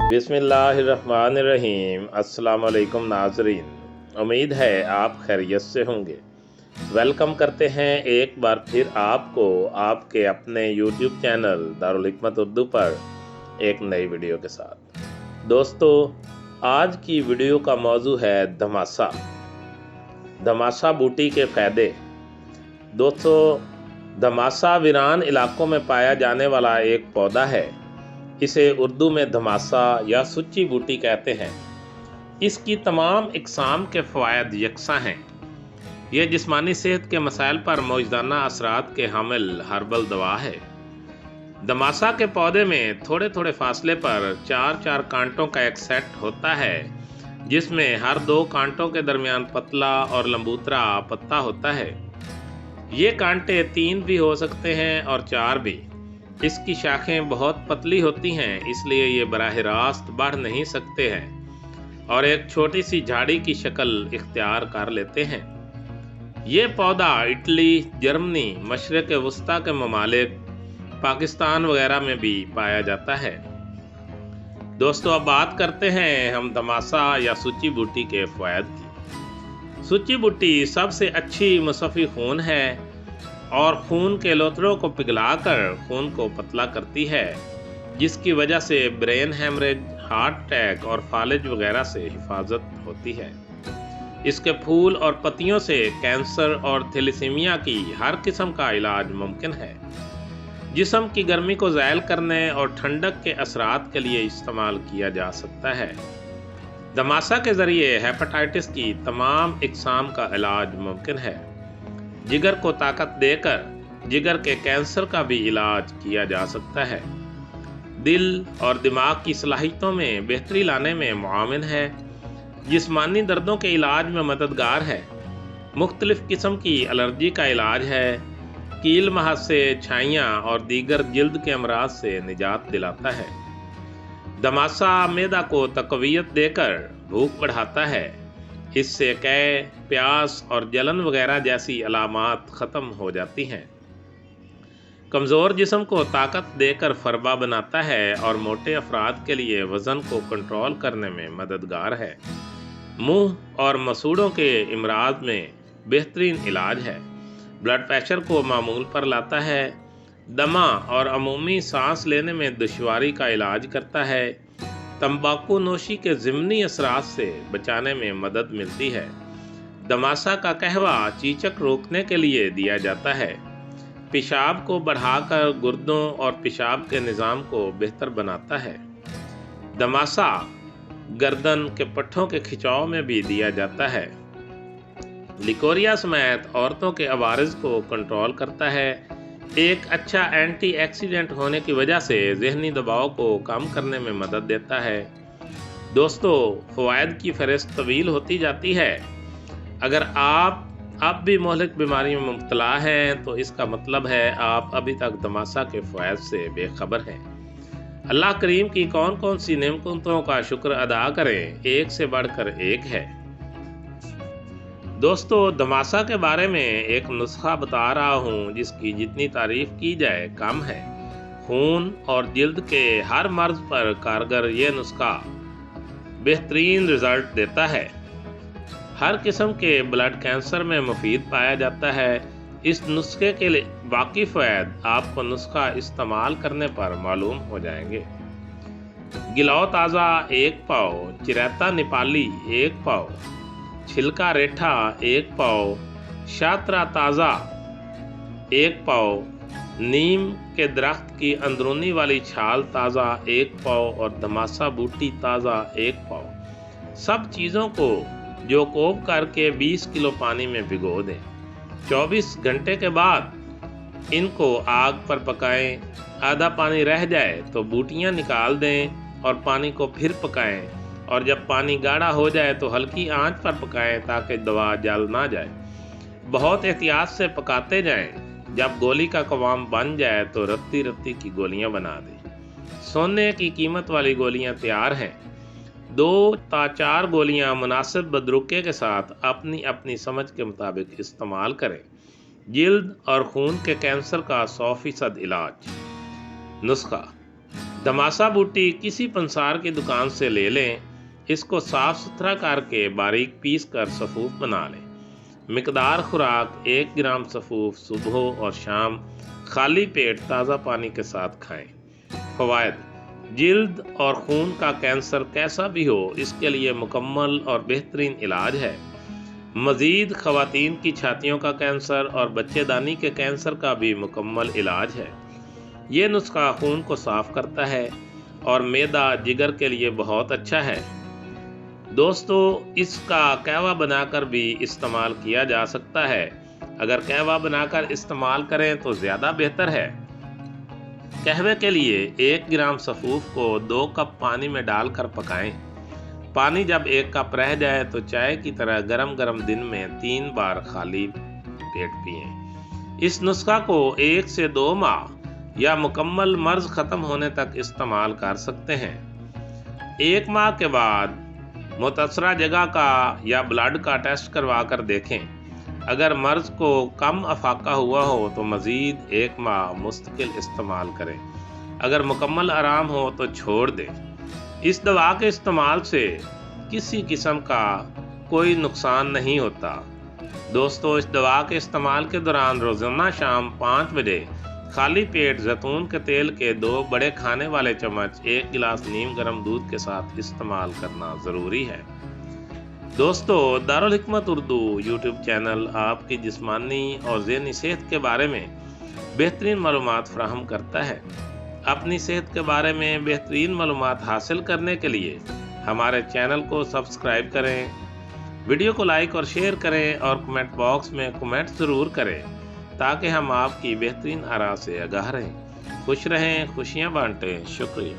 बिस्मिल्लाहिर्रहमानिर्रहीम। अस्सलाम वालेकुम नाज़रीन, उम्मीद है आप खैरियत से होंगे। वेलकम करते हैं एक बार फिर आपको आपके अपने YouTube चैनल दारुल हिकमत उर्दू पर एक नई वीडियो के साथ। दोस्तों, आज की वीडियो का मौजू है धमासा। धमासा बूटी के फ़ायदे। दोस्तों, धमासा वीरान इलाकों में पाया जाने वाला एक पौधा है। इसे उर्दू में धमासा या सुच्ची बूटी कहते हैं। इसकी तमाम इकसाम के फ़वायद यकसा हैं। यह जिस्मानी सेहत के मसाइल पर मौजूदाना असरात के हामिल हर्बल दवा है। धमासा के पौधे में थोड़े थोड़े फासले पर 4-4 कांटों का एक सेट होता है, जिसमें हर 2 कांटों के दरमियान पतला और लंबूतरा पत्ता होता है। ये कांटे 3 भी हो सकते हैं और 4 भी। इसकी शाखें बहुत पतली होती हैं, इसलिए ये बराह रास्त बढ़ नहीं सकते हैं और एक छोटी सी झाड़ी की शक्ल इख्तियार कर लेते हैं। ये पौधा इटली, जर्मनी, मशरक़ वस्ता के ममालिक, पाकिस्तान वगैरह में भी पाया जाता है। दोस्तों, अब बात करते हैं हम धमासा या सुच्ची बूटी के फ़वायद की। सुच्ची बूटी सबसे अच्छी मुसफ़ी खून है और खून के लोथड़ों को पिघलाकर खून को पतला करती है, जिसकी वजह से ब्रेन हैमरेज, हार्ट अटैक और फालिज वगैरह से हिफाजत होती है। इसके फूल और पत्तियों से कैंसर और थैलेसीमिया की हर किस्म का इलाज मुमकिन है। जिस्म की गर्मी को ज़ायल करने और ठंडक के असरात के लिए इस्तेमाल किया जा सकता है। धमासा के ज़रिए हेपेटाइटिस की तमाम इकसाम का इलाज मुमकिन है। जिगर को ताकत देकर जिगर के कैंसर का भी इलाज किया जा सकता है। दिल और दिमाग की सलाहियतों में बेहतरी लाने में मुआविन है। जिस्मानी दर्दों के इलाज में मददगार है। मुख्तलिफ किस्म की एलर्जी का इलाज है। कील महासे, छाइयाँ और दीगर जिल्द के अमराज से निजात दिलाता है। धमासा मैदा को तक़वियत देकर भूख बढ़ाता है। इससे कै, प्यास और जलन वगैरह जैसी अलामात ख़त्म हो जाती हैं। कमज़ोर जिस्म को ताकत देकर फरबा बनाता है और मोटे अफराद के लिए वज़न को कंट्रोल करने में मददगार है। मुंह और मसूड़ों के इमराज में बेहतरीन इलाज है। ब्लड प्रेशर को मामूल पर लाता है। दमा और अमूमी सांस लेने में दुश्वारी का इलाज करता है। तंबाकू नोशी के ज़िमनी असरात से बचाने में मदद मिलती है। धमासा का कहवा चीचक रोकने के लिए दिया जाता है। पेशाब को बढ़ाकर गुर्दों और पेशाब के निज़ाम को बेहतर बनाता है। धमासा गर्दन के पट्ठों के खिंचाव में भी दिया जाता है। लिकोरिया समेत औरतों के अवारिज़ को कंट्रोल करता है। एक अच्छा एंटी ऑक्सीडेंट होने की वजह से ज़हनी दबाव को कम करने में मदद देता है। दोस्तों, फ़वायद की फ़हरिस्त तवील होती जाती है। अगर आप अब भी मोहलिक बीमारी में मुब्तला हैं तो इसका मतलब है आप अभी तक धमासा के फ़वायद से बेखबर हैं। अल्लाह करीम की कौन कौन सी नेमतों का शुक्र अदा करें, एक से बढ़कर एक है। दोस्तों, धमासा के बारे में एक नुस्खा बता रहा हूँ जिसकी जितनी तारीफ़ की जाए कम है। खून और जिल्द के हर मर्ज़ पर कारगर ये नुस्खा बेहतरीन रिज़ल्ट देता है। हर किस्म के ब्लड कैंसर में मुफीद पाया जाता है। इस नुस्खे के लिए बाकी फ़वायद आपको नुस्खा इस्तेमाल करने पर मालूम हो जाएंगे। गिलाव ताज़ा 1 पाव, चिरैता नेपाली 1 पाव, छिलका रेठा 1 पाव, शात्रा ताज़ा 1 पाव, नीम के दरख्त की अंदरूनी वाली छाल ताज़ा 1 पाव और धमासा बूटी ताज़ा 1 पाव। सब चीज़ों को जो कोब करके 20 किलो पानी में भिगो दें। 24 घंटे के बाद इनको आग पर पकाएं। आधा पानी रह जाए तो बूटियां निकाल दें और पानी को फिर पकाएं, और जब पानी गाढ़ा हो जाए तो हल्की आंच पर पकाएं ताकि दवा जल ना जाए। बहुत एहतियात से पकाते जाएं। जब गोली का कवाम बन जाए तो रत्ती रत्ती की गोलियां बना दें। सोने की कीमत वाली गोलियां तैयार हैं। 2 या 4 गोलियां मुनासिब बदरुके के साथ अपनी अपनी समझ के मुताबिक इस्तेमाल करें। जिल्द और खून के कैंसर का 100% इलाज। नुस्खा: तमाशा बूटी किसी पंसार की दुकान से ले लें। इसको साफ़ सुथरा करके बारीक पीस कर सफ़ूफ बना लें। मिकदार खुराक 1 ग्राम सफ़ूफ सुबह और शाम खाली पेट ताज़ा पानी के साथ खाएं। फ़वाइद: जिल्द और खून का कैंसर कैसा भी हो, इसके लिए मुकम्मल और बेहतरीन इलाज है। मज़ीद ख़वातीन की छातियों का कैंसर और बच्चेदानी के कैंसर का भी मुकम्मल इलाज है। ये नुस्खा खून को साफ़ करता है और मैदा जिगर के लिए बहुत अच्छा है। दोस्तों, इसका कहवा बनाकर भी इस्तेमाल किया जा सकता है। अगर कहवा बनाकर इस्तेमाल करें तो ज़्यादा बेहतर है। कहवे के लिए 1 ग्राम सफ़ूफ को 2 कप पानी में डालकर पकाएं। पानी जब 1 कप रह जाए तो चाय की तरह गरम गरम दिन में 3 बार खाली पेट पिएं। इस नुस्खा को 1 से 2 माह या मुकम्मल मर्ज ख़त्म होने तक इस्तेमाल कर सकते हैं। 1 माह के बाद मुतासरा जगह का या ब्लड का टेस्ट करवा कर देखें। अगर मर्ज को कम अफाका हुआ हो तो मज़ीद 1 माह मुस्तकिल इस्तेमाल करें। अगर मुकम्मल आराम हो तो छोड़ दें। इस दवा के इस्तेमाल से किसी किस्म का कोई नुकसान नहीं होता। दोस्तों, इस दवा के इस्तेमाल के दौरान रोज़ाना शाम 5 बजे खाली पेट जैतून के तेल के 2 बड़े खाने वाले चम्मच 1 गिलास नीम गर्म दूध के साथ इस्तेमाल करना ज़रूरी है। दोस्तों, दारुल हिकमत उर्दू यूट्यूब चैनल आपकी जिस्मानी और ज़हनी सेहत के बारे में बेहतरीन मालूमात फराहम करता है। अपनी सेहत के बारे में बेहतरीन मालूमात हासिल करने के लिए हमारे चैनल को सब्सक्राइब करें, वीडियो को लाइक और शेयर करें और कमेंट बॉक्स में कमेंट ज़रूर करें ताकि हम आपकी बेहतरीन आरा से आगाह रहें। खुश रहें, खुशियाँ बांटें। शुक्रिया।